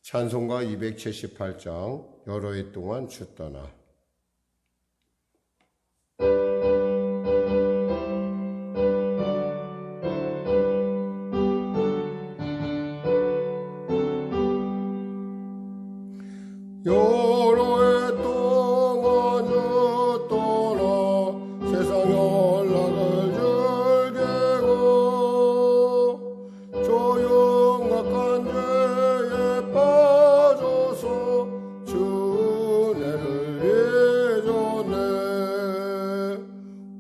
찬송가 278장 여러 해 동안 주 떠나. 여러 해 동안 주 떠나 세상 연락을 즐기고 조용악한 죄에 빠져서 주 은혜를 잊었네.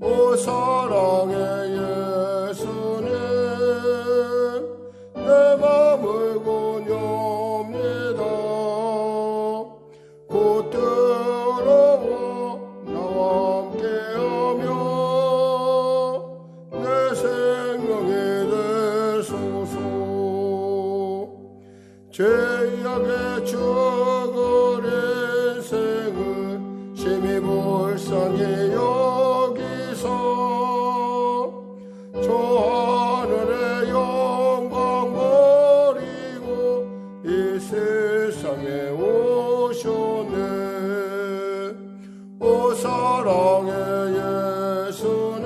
오 사랑의 예수님, 내 맘을 권유합니다. 곧 들어와 나와 함께하며 내 생명이 되소서. 죄악의 죽을 인생을 심히 불쌍히 여기서 저 하늘의 영광 버리고 이 세상에 오셨네. 오 사랑의 예수님,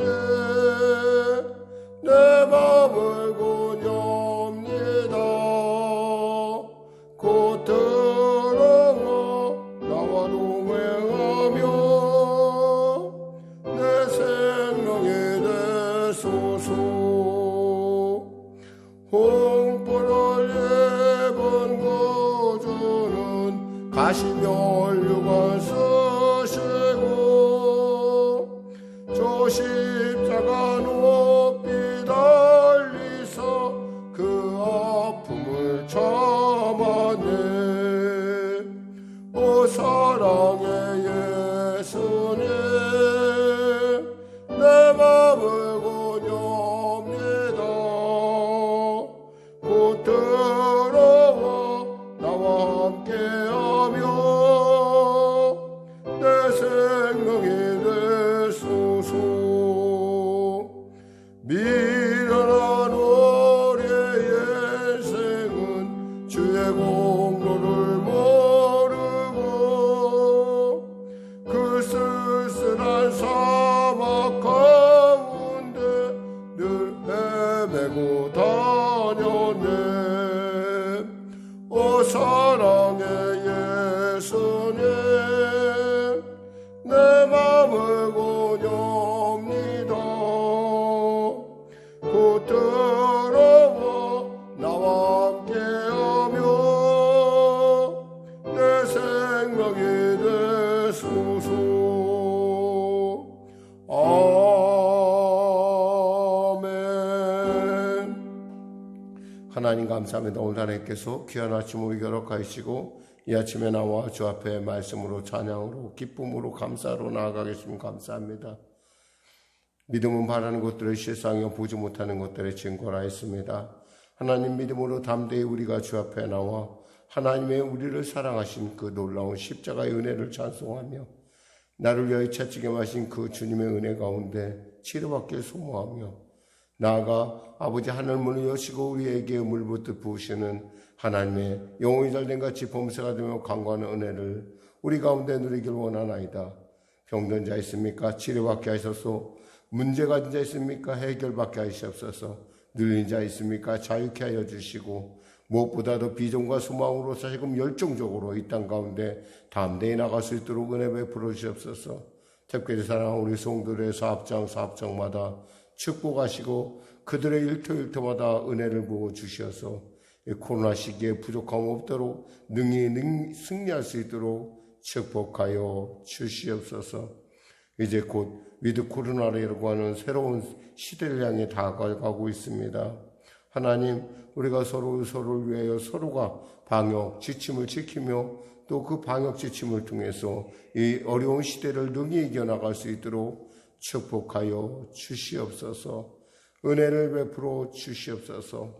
내 맘을 권유합니다. 곧 들어와 나와 동행하며 내 생명이 되소서. 홍보를 입은 구주는 가시면류관 쓰시고 저 십자가 높이 달리사 그 아픔을 참았네. 오 사랑의 예수님, 내 맘을 권유합니다. 곧 들어와 나와 함께하며 내 생명이 되소서. 미련한 우리의 인생은 주의 공로를 모르고 그 쓸쓸한 사막 가운데 늘 헤매고 다녔네. 오 사랑의 예수님, 내 맘을 권유합니다. 곧 들어와 나와 함께하며 내 생명이 되소서. 아멘. 하나님 감사합니다. 오늘 하나님께서 귀한 아침 우리 겨룩하시고 이 아침에 나와 주 앞에 말씀으로 찬양으로 기쁨으로 감사로 나아가겠습니다. 감사합니다. 믿음은 바라는 것들을 실상에 보지 못하는 것들의 증거라 했습니다. 하나님 믿음으로 담대히 우리가 주 앞에 나와 하나님의 우리를 사랑하신 그 놀라운 십자가의 은혜를 찬송하며 나를 위하여 채찍에 마신 그 주님의 은혜 가운데 치료받길 소모하며 나아가 아버지 하늘문을 여시고 우리에게 물붓듯 부으시는 하나님의 영혼이 잘된 같이 범사가 되며 강구하는 은혜를 우리 가운데 누리길 원하나이다. 병든 자 있습니까? 치료받게 하셔서 문제가 있는 자 있습니까? 해결받게 하시옵소서. 눌린 자 있습니까? 자유케 하여 주시고 무엇보다도 비전과 소망으로 다시금 열정적으로 이 땅 가운데 담대히 나갈 수 있도록 은혜 베풀어 주시옵소서. 특별히 사랑하는 우리 성도들의 사업장마다 축복하시고 그들의 일터마다 은혜를 부어 주셔서 이 코로나 시기에 부족함 없도록 능히 승리할 수 있도록 축복하여 주시옵소서. 이제 곧 위드 코로나라고 하는 새로운 시대를 향해 다가가고 있습니다. 하나님, 우리가 서로를 위하여 서로가 방역 지침을 지키며 또 그 방역 지침을 통해서 이 어려운 시대를 능히 이겨나갈 수 있도록 축복하여 주시옵소서. 은혜를 베풀어 주시옵소서.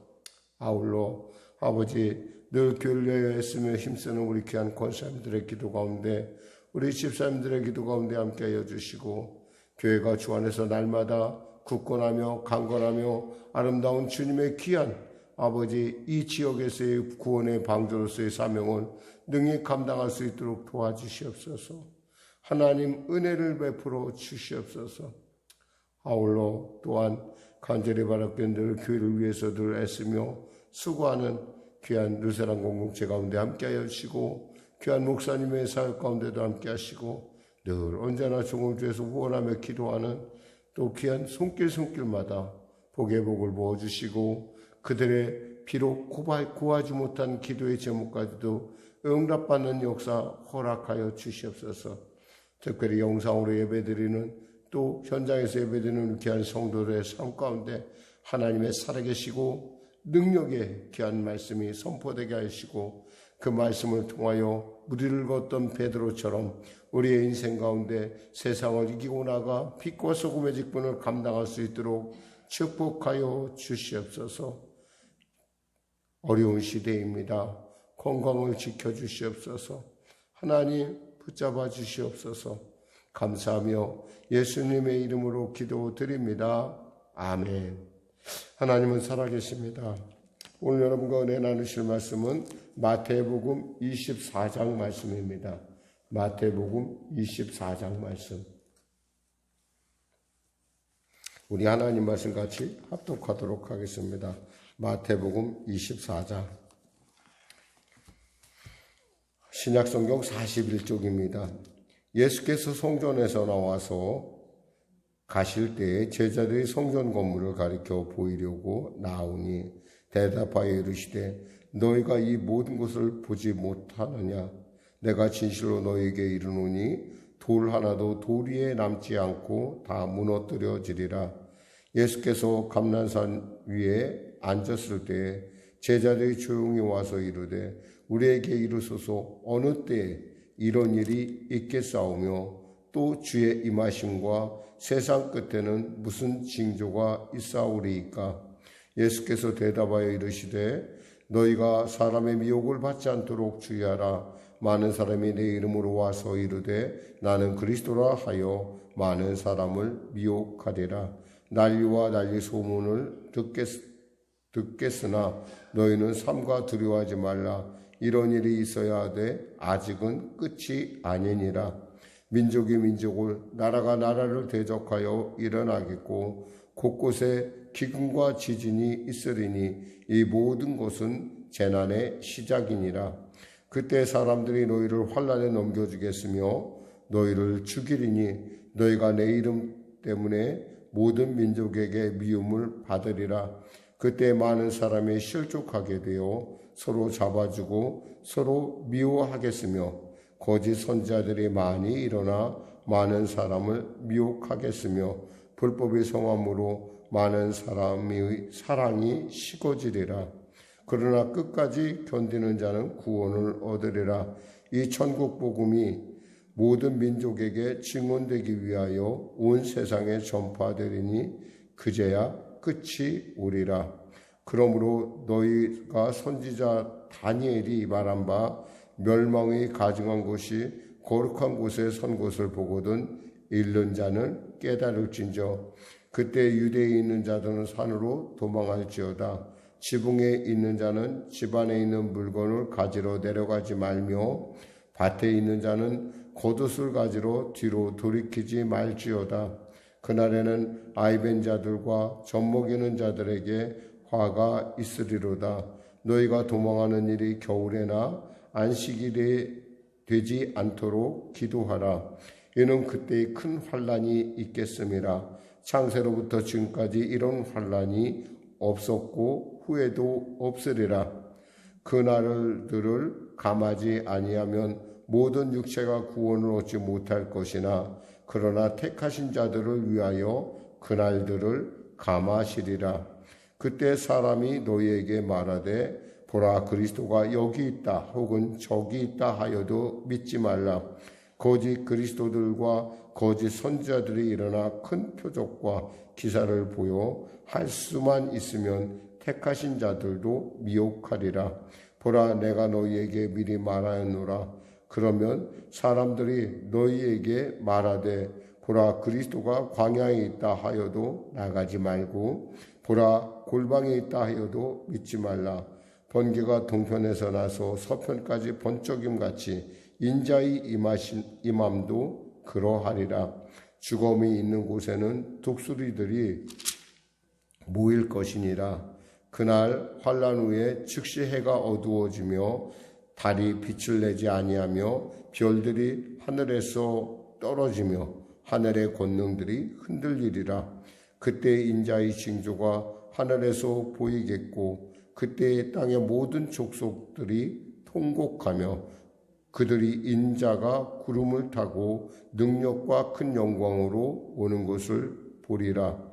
아울러 아버지, 늘 교회를 위하여 애쓰며 힘쓰는 우리 귀한 권사님들의 기도 가운데 우리 집사님들의 기도 가운데 함께하여 주시고 교회가 주 안에서 날마다 굳건하며 강건하며 아름다운 주님의 귀한 아버지 이 지역에서의 구원의 방주로서의 사명을 능히 감당할 수 있도록 도와주시옵소서. 하나님 은혜를 베풀어 주시옵소서. 아울러 또한 간절히 바라는 늘 교회를 위해서 늘 애쓰며 수고하는 귀한 르세란 공동체 가운데 함께하여 주시고 귀한 목사님의 사역 가운데도 함께하시고 늘 언제나 종업주에서 후원하며 기도하는 또 귀한 손길마다 복의 복을 부어주시고 그들의 비록 구하지 못한 기도의 제목까지도 응답받는 역사 허락하여 주시옵소서. 특별히 영상으로 예배드리는 또 현장에서 예배드리는 귀한 성도들의 삶 가운데 하나님의 살아계시고 능력의 귀한 말씀이 선포되게 하시고 그 말씀을 통하여 무리를 걷던 베드로처럼 우리의 인생 가운데 세상을 이기고 나가 빛과 소금의 직분을 감당할 수 있도록 축복하여 주시옵소서. 어려운 시대입니다. 건강을 지켜주시옵소서. 하나님 붙잡아 주시옵소서. 감사하며 예수님의 이름으로 기도드립니다. 아멘. 하나님은 살아계십니다. 오늘 여러분과 은혜 나누실 말씀은 마태복음 24장 말씀입니다. 마태복음 24장 말씀. 우리 하나님 말씀 같이 합독하도록 하겠습니다. 마태복음 24장. 신약성경 41쪽입니다. 예수께서 성전에서 나와서 가실 때에 제자들이 성전 건물을 가리켜 보이려고 나오니 대답하여 이르시되 너희가 이 모든 것을 보지 못하느냐? 내가 진실로 너희에게 이르노니 돌 하나도 돌 위에 남지 않고 다 무너뜨려지리라. 예수께서 감난산 위에 앉았을 때에 제자들이 조용히 와서 이르되 우리에게 이르소서 어느 때에 이런 일이 있겠사오며 또 주의 임하심과 세상 끝에는 무슨 징조가 있사오리이까? 예수께서 대답하여 이르시되 너희가 사람의 미혹을 받지 않도록 주의하라. 많은 사람이 내 이름으로 와서 이르되 나는 그리스도라 하여 많은 사람을 미혹하리라. 난리와 난리 소문을 듣겠으나 너희는 삼가 두려워하지 말라. 이런 일이 있어야 하되 아직은 끝이 아니니라. 민족이 민족을 나라가 나라를 대적하여 일어나겠고 곳곳에 기근과 지진이 있으리니 이 모든 것은 재난의 시작이니라. 그때 사람들이 너희를 환난에 넘겨주겠으며 너희를 죽이리니 너희가 내 이름 때문에 모든 민족에게 미움을 받으리라. 그때 많은 사람이 실족하게 되어 서로 잡아주고 서로 미워하겠으며 거짓 선지자들이 많이 일어나 많은 사람을 미혹하겠으며 불법의 성함으로 많은 사람의 사랑이 식어지리라. 그러나 끝까지 견디는 자는 구원을 얻으리라. 이 천국 복음이 모든 민족에게 증언되기 위하여 온 세상에 전파되리니 그제야 끝이 오리라. 그러므로 너희가 선지자 다니엘이 말한 바 멸망이 가증한 곳이 거룩한 곳에 선 곳을 보거든 잃는 자는 깨달을진저. 그때 유대에 있는 자들은 산으로 도망할지어다. 지붕에 있는 자는 집 안에 있는 물건을 가지러 내려가지 말며 밭에 있는 자는 겉옷을 가지러 뒤로 돌이키지 말지어다. 그날에는 아이벤 자들과 젖먹이는 자들에게 화가 있으리로다. 너희가 도망하는 일이 겨울에나 안식일에 되지 않도록 기도하라. 이는 그때의 큰 환난이 있겠음이라. 창세로부터 지금까지 이런 환난이 없었고 후에도 없으리라. 그 날들을 감하지 아니하면 모든 육체가 구원을 얻지 못할 것이나 그러나 택하신 자들을 위하여 그 날들을 감하시리라. 그때 사람이 너희에게 말하되 보라 그리스도가 여기 있다 혹은 저기 있다 하여도 믿지 말라. 거짓 그리스도들과 거짓 선지자들이 일어나 큰 표적과 기사를 보여 할 수만 있으면 택하신 자들도 미혹하리라. 보라 내가 너희에게 미리 말하였노라. 그러면 사람들이 너희에게 말하되 보라, 그리스도가 광야에 있다 하여도 나가지 말고, 보라, 골방에 있다 하여도 믿지 말라. 번개가 동편에서 나서 서편까지 번쩍임같이 인자의 임함도 그러하리라. 죽음이 있는 곳에는 독수리들이 모일 것이니라. 그날 환난 후에 즉시 해가 어두워지며 달이 빛을 내지 아니하며 별들이 하늘에서 떨어지며 하늘의 권능들이 흔들리리라. 그때 인자의 징조가 하늘에서 보이겠고 그때 땅의 모든 족속들이 통곡하며 그들이 인자가 구름을 타고 능력과 큰 영광으로 오는 것을 보리라.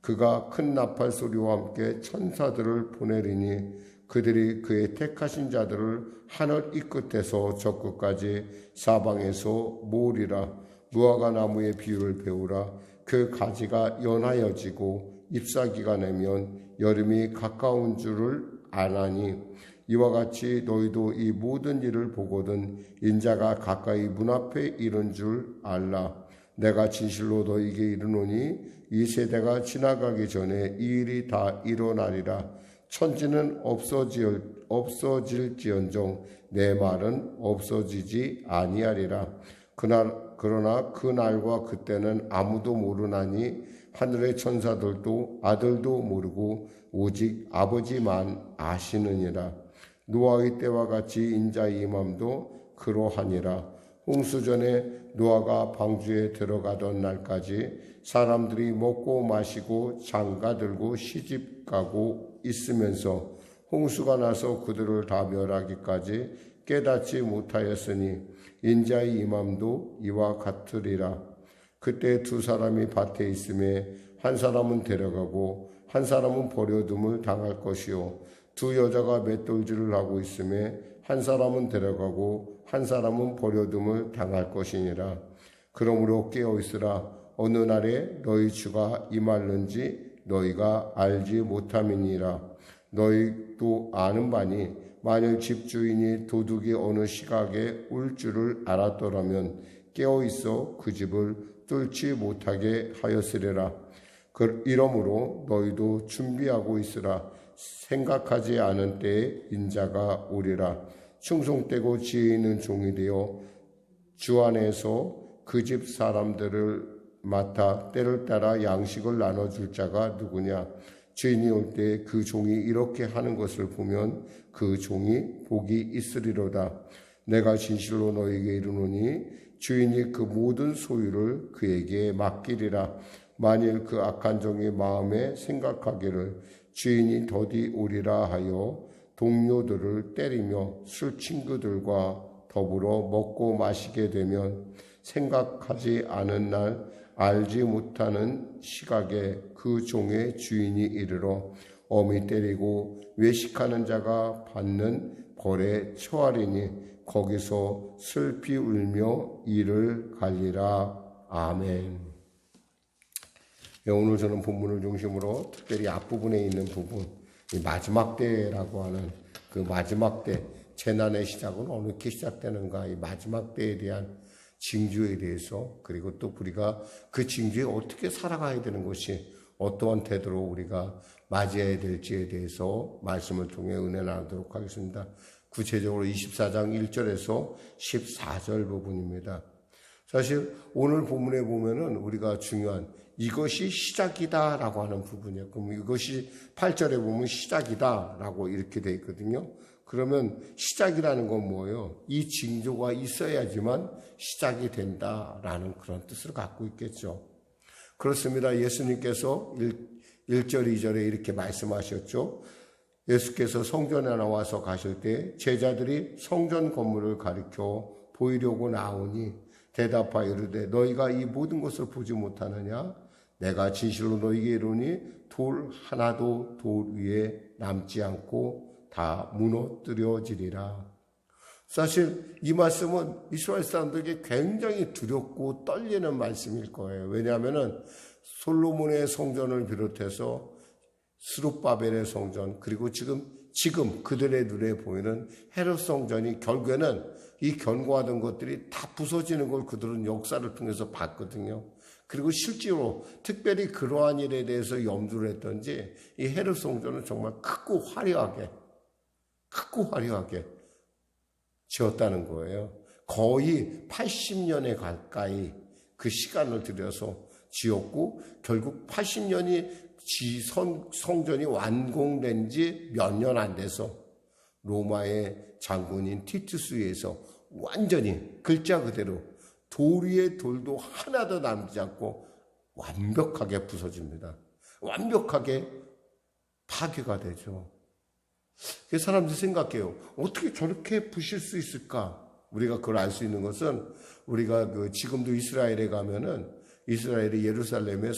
그가 큰 나팔 소리와 함께 천사들을 보내리니 그들이 그의 택하신 자들을 하늘 이 끝에서 저 끝까지 사방에서 모으리라. 무화과 나무의 비유를 배우라. 그 가지가 연하여지고 잎사귀가 내면 여름이 가까운 줄을 아나니 이와 같이 너희도 이 모든 일을 보거든 인자가 가까이 문 앞에 이른 줄 알라. 내가 진실로 너희에게 이르노니 이 세대가 지나가기 전에 이 일이 다 일어나리라. 천지는 없어질지언정 내 말은 없어지지 아니하리라. 그러나 그 날과 그때는 아무도 모르나니 하늘의 천사들도 아들도 모르고 오직 아버지만 아시느니라. 노아의 때와 같이 인자의 임함도 그러하니라. 홍수전에 노아가 방주에 들어가던 날까지 사람들이 먹고 마시고 장가들고 시집가고 있으면서 홍수가 나서 그들을 다 멸하기까지 깨닫지 못하였으니 인자의 임함도 이와 같으리라. 그때 두 사람이 밭에 있음에 한 사람은 데려가고 한 사람은 버려둠을 당할 것이요 두 여자가 맷돌질을 하고 있음에 한 사람은 데려가고 한 사람은 버려둠을 당할 것이니라. 그러므로 깨어있으라. 어느 날에 너희 주가 임할는지 너희가 알지 못함이니라. 너희도 아는 바니 만일 집주인이 도둑이 어느 시각에 올 줄을 알았더라면 깨어있어 그 집을 뚫지 못하게 하였으리라. 이러므로 너희도 준비하고 있으라. 생각하지 않은 때에 인자가 오리라. 충성되고 지혜 있는 종이 되어 주 안에서 그 집 사람들을 맡아 때를 따라 양식을 나눠줄 자가 누구냐. 주인이 올 때 그 종이 이렇게 하는 것을 보면 그 종이 복이 있으리로다. 내가 진실로 너에게 이르노니 주인이 그 모든 소유를 그에게 맡기리라. 만일 그 악한 종이 마음에 생각하기를 주인이 더디 오리라 하여 동료들을 때리며 술 친구들과 더불어 먹고 마시게 되면 생각하지 않은 날 알지 못하는 시각에 그 종의 주인이 이르러 엄히 때리고 외식하는 자가 받는 벌에 처하리니 거기서 슬피 울며 이를 갈리라. 아멘. 오늘 저는 본문을 중심으로 특별히 앞부분에 있는 부분, 이 마지막 때라고 하는 그 마지막 때, 재난의 시작은 어떻게 시작되는가, 이 마지막 때에 대한 징조에 대해서, 그리고 또 우리가 그 징조에 어떻게 살아가야 되는 것이 어떠한 태도로 우리가 맞이해야 될지에 대해서 말씀을 통해 은혜 나누도록 하겠습니다. 구체적으로 24장 1절에서 14절 부분입니다. 사실 오늘 본문에 보면은 우리가 중요한 이것이 시작이다라고 하는 부분이에요. 그럼 이것이 8절에 보면 시작이다라고 이렇게 돼 있거든요. 그러면 시작이라는 건 뭐예요? 이 징조가 있어야지만 시작이 된다라는 그런 뜻을 갖고 있겠죠. 그렇습니다. 예수님께서 1절, 2절에 이렇게 말씀하셨죠. 예수께서 성전에 나와서 가실 때 제자들이 성전 건물을 가리켜 보이려고 나오니 대답하여 이르되 너희가 이 모든 것을 보지 못하느냐? 내가 진실로 너희에게 이르노니 돌 하나도 돌 위에 남지 않고 다 무너뜨려지리라. 사실 이 말씀은 이스라엘 사람들에게 굉장히 두렵고 떨리는 말씀일 거예요. 왜냐하면 솔로몬의 성전을 비롯해서 스룹바벨의 성전, 그리고 지금 지금 그들의 눈에 보이는 헤롯 성전이 결국에는 이 견고하던 것들이 다 부서지는 걸 그들은 역사를 통해서 봤거든요. 그리고 실제로 특별히 그러한 일에 대해서 염두를 했던지 이 헤롯 성전은 정말 크고 화려하게 지었다는 거예요. 거의 80년에 가까이 그 시간을 들여서 지었고 결국 80년이 성전이 완공된 지 몇 년 안 돼서 로마의 장군인 티투스에 의해서 완전히 글자 그대로 돌 위에 돌도 하나도 남지 않고 완벽하게 부서집니다. 완벽하게 파괴가 되죠. 그 사람들이 생각해요. 어떻게 저렇게 부실 수 있을까? 우리가 그걸 알 수 있는 것은 우리가 지금도 이스라엘에 가면은 이스라엘의 예루살렘의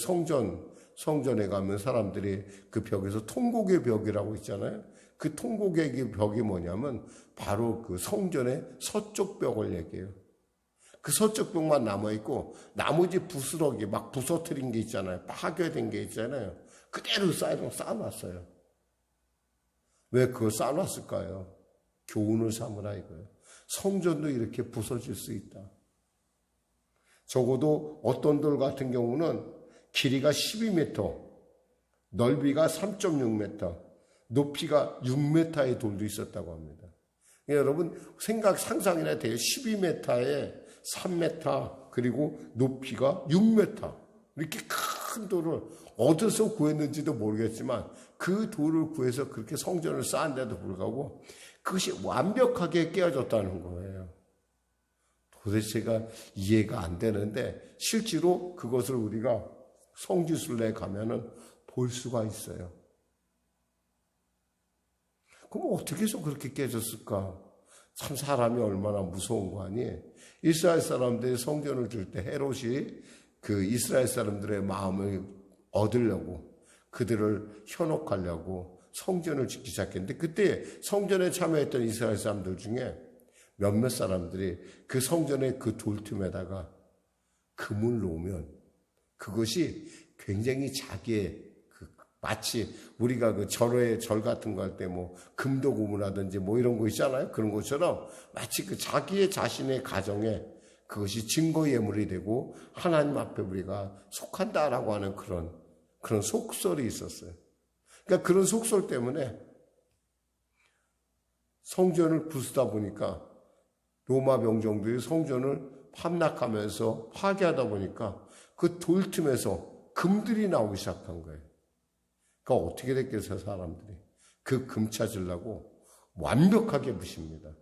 성전에 가면 사람들이 그 벽에서 통곡의 벽이라고 있잖아요. 그 통곡의 벽이 뭐냐면 바로 그 성전의 서쪽 벽을 얘기해요. 그 서쪽 벽만 남아있고 나머지 부스러기 막 부서뜨린 게 있잖아요. 파괴된 게 있잖아요. 그대로 쌓아놨어요. 왜 그걸 쌓아놨을까요? 교훈을 삼으라 이거예요. 성전도 이렇게 부서질 수 있다. 적어도 어떤 돌 같은 경우는 길이가 12m, 넓이가 3.6m, 높이가 6m의 돌도 있었다고 합니다. 여러분 상상이나 돼요. 12m에 3m 그리고 높이가 6m 이렇게 큰 돌을 어디서 구했는지도 모르겠지만 그 돌을 구해서 그렇게 성전을 쌓은데도 불구하고 그것이 완벽하게 깨어졌다는 거예요. 도대체가 이해가 안 되는데 실제로 그것을 우리가 성지순례에 가면은 볼 수가 있어요. 그럼 어떻게 해서 그렇게 깨졌을까? 참 사람이 얼마나 무서운 거 아니에요? 이스라엘 사람들이 성전을 줄 때 헤롯이 그 이스라엘 사람들의 마음을 얻으려고 그들을 현혹하려고 성전을 짓기 시작했는데 그때 성전에 참여했던 이스라엘 사람들 중에 몇몇 사람들이 그 성전의 그 돌틈에다가 금을 놓으면 그것이 굉장히 자기의 마치 우리가 그 절 같은 거 할 때 뭐 금도 고문하든지 뭐 이런 거 있잖아요. 그런 것처럼 마치 그 자기의 자신의 가정에 그것이 증거 예물이 되고 하나님 앞에 우리가 속한다라고 하는 그런 속설이 있었어요. 그러니까 그런 속설 때문에 성전을 부수다 보니까 로마 병정들이 성전을 함락하면서 파괴하다 보니까 그 돌틈에서 금들이 나오기 시작한 거예요. 그러니까 어떻게 됐겠어요, 사람들이. 그 금 찾으려고 완벽하게 부십니다.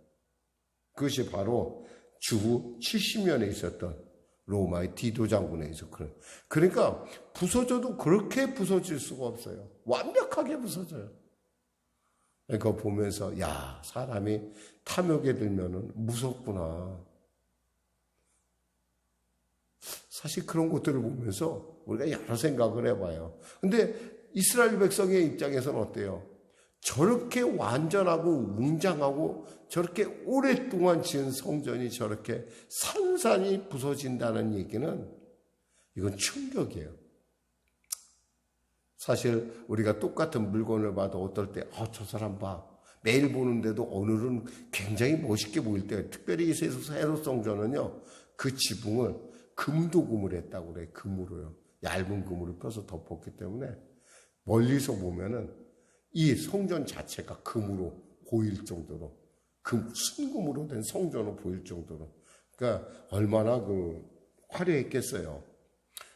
그것이 바로 주후 70년에 있었던 로마의 디도 장군에 있었거든요. 그러니까 부서져도 그렇게 부서질 수가 없어요. 완벽하게 부서져요. 그러니까 보면서 야, 사람이 탐욕에 들면은 무섭구나. 사실 그런 것들을 보면서 우리가 여러 생각을 해봐요. 근데 이스라엘 백성의 입장에서는 어때요? 저렇게 완전하고 웅장하고 저렇게 오랫동안 지은 성전이 저렇게 산산이 부서진다는 얘기는 이건 충격이에요. 사실 우리가 똑같은 물건을 봐도 어떨 때 저 사람 봐. 매일 보는데도 오늘은 굉장히 멋있게 보일 때 특별히 이 헤롯 성전은요. 그 지붕을 금도금을 했다고 그래요. 금으로요. 얇은 금으로 펴서 덮었기 때문에 멀리서 보면은 이 성전 자체가 금으로 보일 정도로 순금으로 된 성전으로 보일 정도로 그러니까 얼마나 화려했겠어요.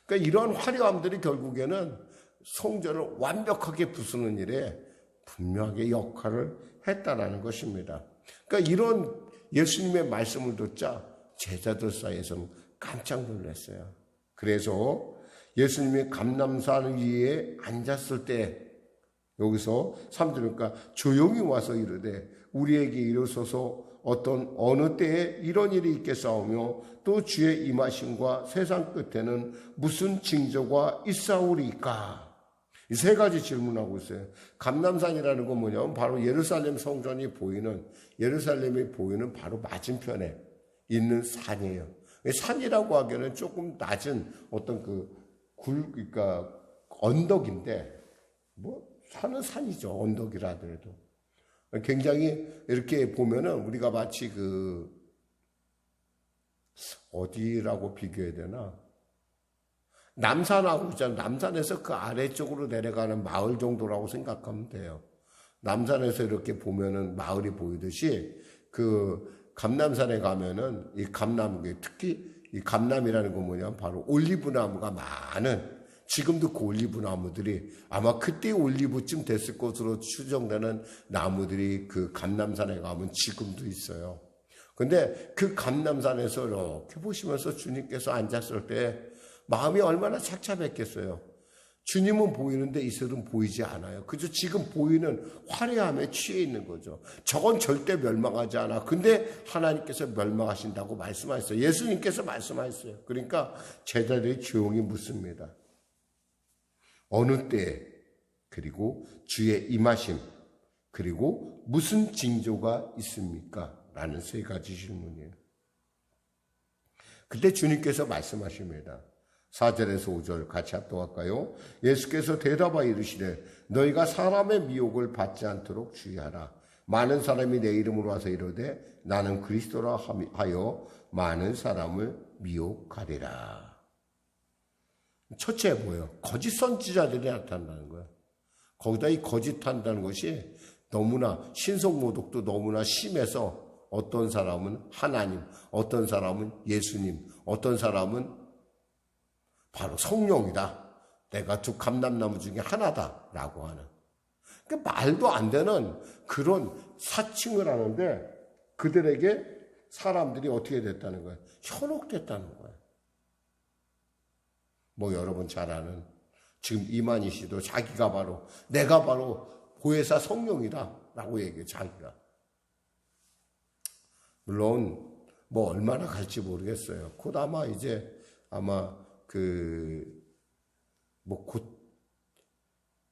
그러니까 이런 화려함들이 결국에는 성전을 완벽하게 부수는 일에 분명하게 역할을 했다라는 것입니다. 그러니까 이런 예수님의 말씀을 듣자 제자들 사이에서는 깜짝 놀랐어요. 그래서 예수님이 감람산 위에 앉았을 때 여기서 3절이니까 조용히 와서 이르되 우리에게 이르소서 어느 때에 이런 일이 있겠사오며 또 주의 임하심과 세상 끝에는 무슨 징조가 있사오리까? 이 세 가지 질문하고 있어요. 감람산이라는 건 뭐냐면 바로 예루살렘 성전이 보이는 예루살렘이 보이는 바로 맞은편에 있는 산이에요. 산이라고 하기에는 조금 낮은 어떤 그러니까 언덕인데 산은 산이죠. 언덕이라 하더라도. 굉장히 이렇게 보면은 우리가 마치 어디라고 비교해야 되나? 남산하고 있잖아요. 남산에서 그 아래쪽으로 내려가는 마을 정도라고 생각하면 돼요. 남산에서 이렇게 보면은 마을이 보이듯이 그 감남산에 가면은 이 감나무, 특히 이 감남이라는 건 뭐냐면 바로 올리브 나무가 많은, 지금도 그 올리브 나무들이 아마 그때 올리브쯤 됐을 것으로 추정되는 나무들이 그 감남산에 가면 지금도 있어요. 근데 그 감남산에서 이렇게 보시면서 주님께서 앉았을 때 마음이 얼마나 착잡했겠어요. 주님은 보이는데 이슬은 보이지 않아요. 그저 지금 보이는 화려함에 취해 있는 거죠. 저건 절대 멸망하지 않아. 근데 하나님께서 멸망하신다고 말씀하셨어요. 예수님께서 말씀하셨어요. 그러니까 제자들이 조용히 묻습니다. 어느 때에, 그리고 주의 임하심, 그리고 무슨 징조가 있습니까? 라는 세 가지 질문이에요. 그때 주님께서 말씀하십니다. 4절에서 5절 같이 합독할까요? 예수께서 대답하여 이르시되 너희가 사람의 미혹을 받지 않도록 주의하라. 많은 사람이 내 이름으로 와서 이르되 나는 그리스도라 하여 많은 사람을 미혹하리라. 첫째 뭐예요? 거짓 선지자들이 나타난다는 거예요. 거기다 이 거짓한다는 것이 너무나 신성모독도 너무나 심해서 어떤 사람은 하나님, 어떤 사람은 예수님, 어떤 사람은 바로 성령이다. 내가 두 감람나무 중에 하나다라고 하는. 그러니까 말도 안 되는 그런 사칭을 하는데 그들에게 사람들이 어떻게 됐다는 거예요? 현혹됐다는 거예요. 뭐 여러분 잘 아는 지금 이만희 씨도 자기가 바로 내가 바로 보혜사 성령이다라고 얘기해요. 자기가. 물론 뭐 얼마나 갈지 모르겠어요. 곧 아마 이제 아마 뭐 곧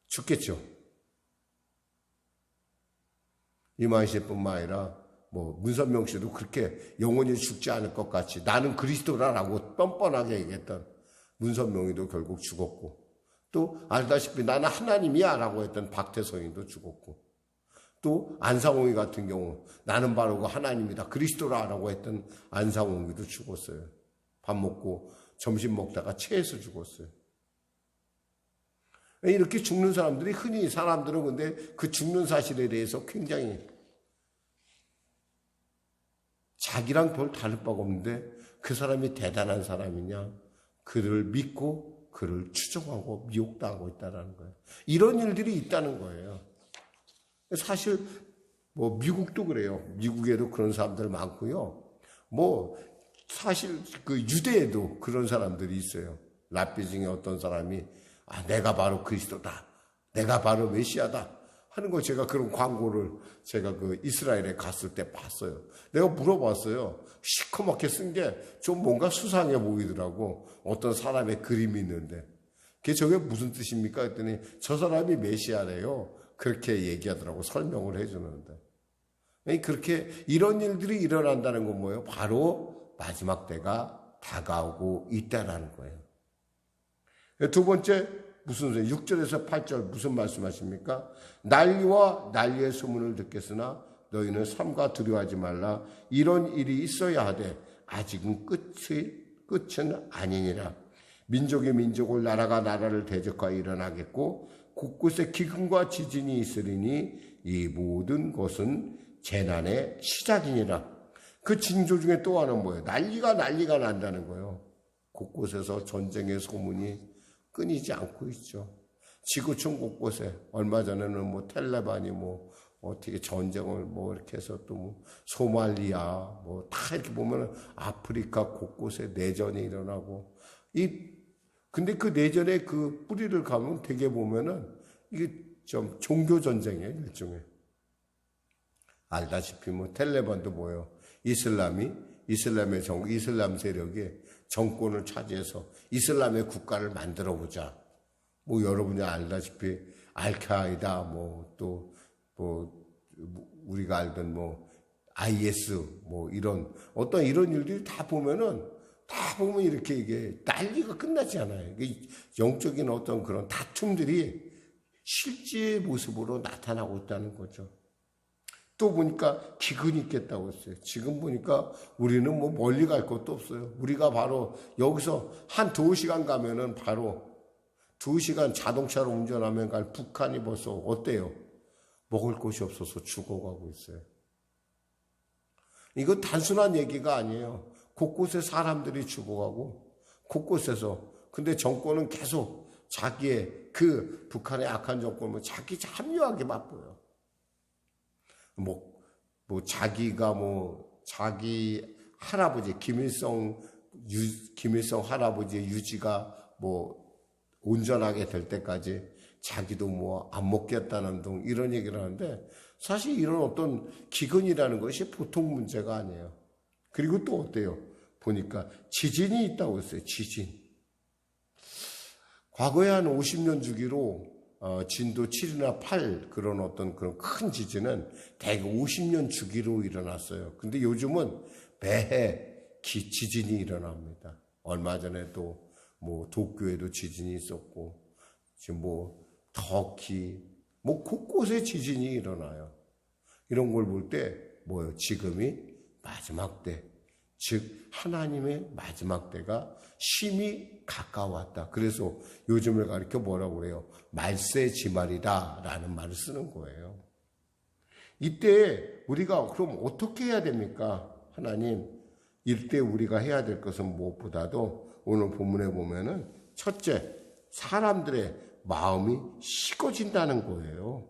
죽겠죠. 이만희 씨뿐만 아니라 뭐 문선명 씨도 그렇게 영원히 죽지 않을 것 같이 나는 그리스도라라고 뻔뻔하게 얘기했던 문선명이도 결국 죽었고, 또 알다시피 나는 하나님이야 라고 했던 박태성이도 죽었고, 또 안상홍이 같은 경우 나는 바로 그 하나님이다 그리스도라라고 했던 안상홍이도 죽었어요. 밥 먹고 점심 먹다가 체해서 죽었어요. 이렇게 죽는 사람들이 흔히 사람들은 근데 그 죽는 사실에 대해서 굉장히 자기랑 별 다를 바가 없는데 그 사람이 대단한 사람이냐, 그를 믿고 그를 추종하고 미혹당하고 있다는 거예요. 이런 일들이 있다는 거예요. 사실 뭐 미국도 그래요. 미국에도 그런 사람들 많고요. 뭐 사실 그 유대에도 그런 사람들이 있어요. 랍비 중에 어떤 사람이 내가 바로 그리스도다, 내가 바로 메시아다 하는 거, 제가 그런 광고를 제가 그 이스라엘에 갔을 때 봤어요. 내가 물어봤어요. 시커멓게 쓴 게 좀 뭔가 수상해 보이더라고. 어떤 사람의 그림이 있는데 그게 저게 무슨 뜻입니까? 했더니 저 사람이 메시아래요. 그렇게 얘기하더라고. 설명을 해주는데. 그렇게 이런 일들이 일어난다는 건 뭐예요? 바로 마지막 때가 다가오고 있다는 거예요. 두 번째, 무슨 6절에서 8절 무슨 말씀하십니까? 난리와 난리의 소문을 듣겠으나 너희는 삼가 두려워하지 말라. 이런 일이 있어야 하되 아직은 끝은 아니니라. 민족이 민족을, 나라가 나라를 대적하여 일어나겠고 곳곳에 기근과 지진이 있으리니 이 모든 것은 재난의 시작이니라. 그 징조 중에 또 하나는 뭐예요? 난리가 난다는 거예요. 곳곳에서 전쟁의 소문이 끊이지 않고 있죠. 지구촌 곳곳에 얼마 전에는 뭐 텔레반이 뭐 어떻게 전쟁을 뭐 이렇게 해서 또 뭐 소말리아 뭐 다 이렇게 보면은 아프리카 곳곳에 내전이 일어나고, 근데 그 내전의 그 뿌리를 가면 되게 보면은 이게 좀 종교 전쟁이에요, 일종의. 알다시피 뭐 텔레반도 뭐예요? 이슬람의 이슬람 세력이 정권을 차지해서 이슬람의 국가를 만들어 보자. 뭐 여러분이 알다시피 알카이다, 뭐 또 뭐 우리가 알던 뭐 IS 뭐 이런 어떤 이런 일들이 다 보면 이렇게 이게 난리가 끝나지 않아요. 영적인 어떤 그런 다툼들이 실제 모습으로 나타나고 있다는 거죠. 또 보니까 기근이 있겠다고 했어요. 지금 보니까 우리는 뭐 멀리 갈 것도 없어요. 우리가 바로 여기서 한 2시간 가면은 바로 2시간 자동차로 운전하면 갈 북한이 벌써 어때요? 먹을 것이 없어서 죽어가고 있어요. 이거 단순한 얘기가 아니에요. 곳곳에 사람들이 죽어가고 곳곳에서. 근데 정권은 계속 자기의 그 북한의 악한 정권은 자기 합리화하게 바빠요. 자기가 자기 할아버지 김일성 할아버지의 유지가 온전하게 될 때까지 자기도 안 먹겠다는 등 이런 얘기를 하는데, 사실 이런 어떤 기근이라는 것이 보통 문제가 아니에요. 그리고 또 어때요? 보니까 지진이 있다고 했어요. 지진. 과거에 한 50년 주기로 진도 7이나 8 그런 어떤 그런 큰 지진은 대개 50년 주기로 일어났어요. 근데 요즘은 매해 지진이 일어납니다. 얼마 전에 또 도쿄에도 지진이 있었고, 지금 터키 곳곳에 지진이 일어나요. 이런 걸 볼 때 지금이 마지막 때, 즉 하나님의 마지막 때가 심히 가까웠다. 그래서 요즘을 가리켜 뭐라고 그래요? 말세지말이다 라는 말을 쓰는 거예요. 이때 우리가 그럼 어떻게 해야 됩니까? 하나님, 이때 우리가 해야 될 것은 무엇보다도 오늘 본문에 보면은 첫째, 사람들의 마음이 식어진다는 거예요.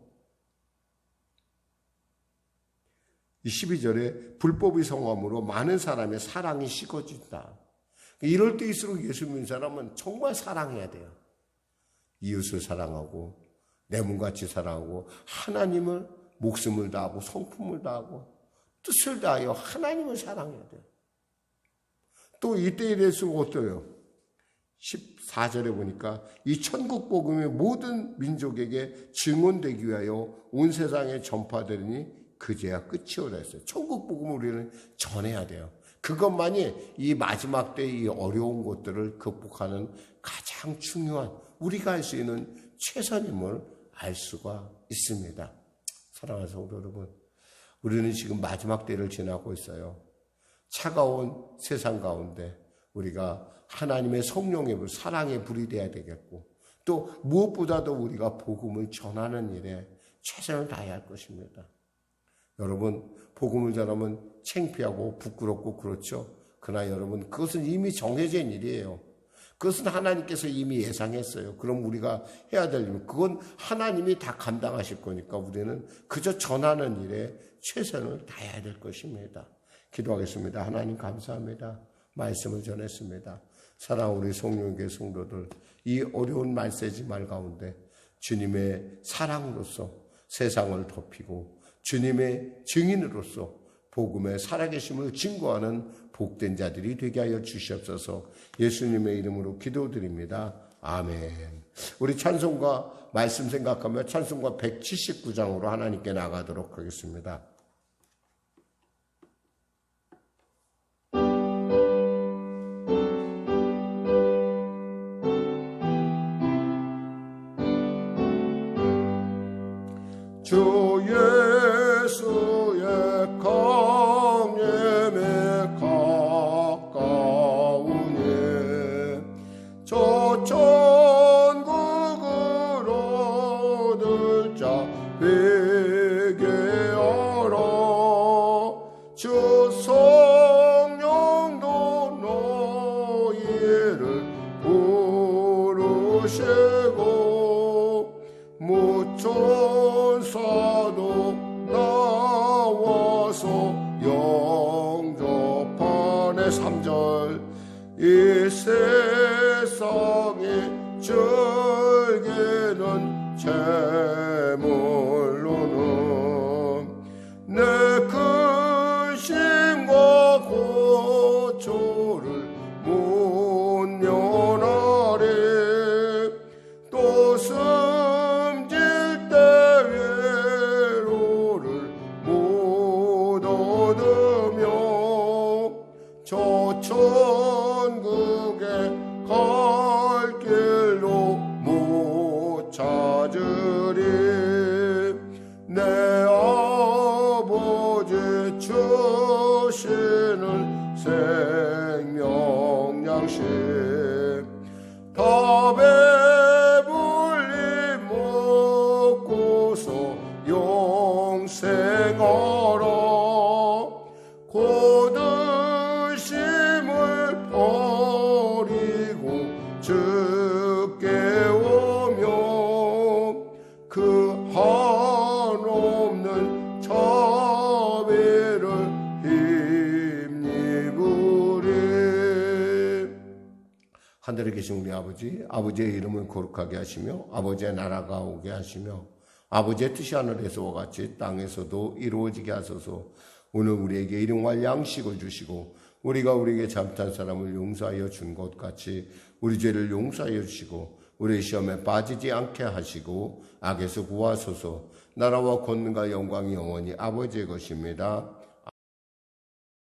이 12절에 불법의 성함으로 많은 사람의 사랑이 식어진다. 이럴 때일수록 예수 믿는 사람은 정말 사랑해야 돼요. 이웃을 사랑하고 내 몸같이 사랑하고 하나님을 목숨을 다하고 성품을 다하고 뜻을 다하여 하나님을 사랑해야 돼요. 또 이때에 대해서 어때요? 14절에 보니까 이 천국 복음이 모든 민족에게 증언되기 위하여 온 세상에 전파되리니 그제야 끝이 오라 했어요. 천국 복음을 우리는 전해야 돼요. 그것만이 이 마지막 때 이 어려운 것들을 극복하는 가장 중요한, 우리가 할 수 있는 최선임을 알 수가 있습니다. 사랑하는 성도 여러분, 우리는 지금 마지막 때를 지나고 있어요. 차가운 세상 가운데 우리가 하나님의 성령의 불, 사랑의 불이 되어야 되겠고, 또 무엇보다도 우리가 복음을 전하는 일에 최선을 다해야 할 것입니다. 여러분, 복음을 전하면 창피하고 부끄럽고 그렇죠. 그러나 여러분, 그것은 이미 정해진 일이에요. 그것은 하나님께서 이미 예상했어요. 그럼 우리가 해야 될 일, 그건 하나님이 다 감당하실 거니까 우리는 그저 전하는 일에 최선을 다해야 될 것입니다. 기도하겠습니다. 하나님 감사합니다. 말씀을 전했습니다. 사랑하는 우리 송영교회 성도들, 이 어려운 말세지말 가운데 주님의 사랑으로서 세상을 덮이고 주님의 증인으로서 복음의 살아계심을 증거하는 복된 자들이 되게 하여 주시옵소서. 예수님의 이름으로 기도드립니다. 아멘. 우리 찬송가 말씀 생각하며 찬송가 179장으로 하나님께 나가도록 하겠습니다. 주 예수의 강림에 가까우니 저 천국으로 들자 회개하라. 주 성령도 너희를 부르시고 무천사도 나와서 영접하네. 3절 이 세상의 즐기는 재물로는 내 근심과 고초를 못 면하리. 또 숨질 때 위로를 못 얻으며 저 천국에 갈 길도 못 찾으리. 주께 오며 그 한없는 자비를 힘입으리. 하늘에 계신 우리 아버지, 아버지의 이름을 거룩하게 하시며 아버지의 나라가 오게 하시며 아버지의 뜻이 하늘에서와 같이 땅에서도 이루어지게 하소서. 오늘 우리에게 일용할 양식을 주시고 우리가 우리에게 잘못한 사람을 용서하여 준 것 같이 우리 죄를 용서하여 주시고 우리 시험에 빠지지 않게 하시고 악에서 구하소서. 나라와 권능과 영광이 영원히 아버지의 것입니다.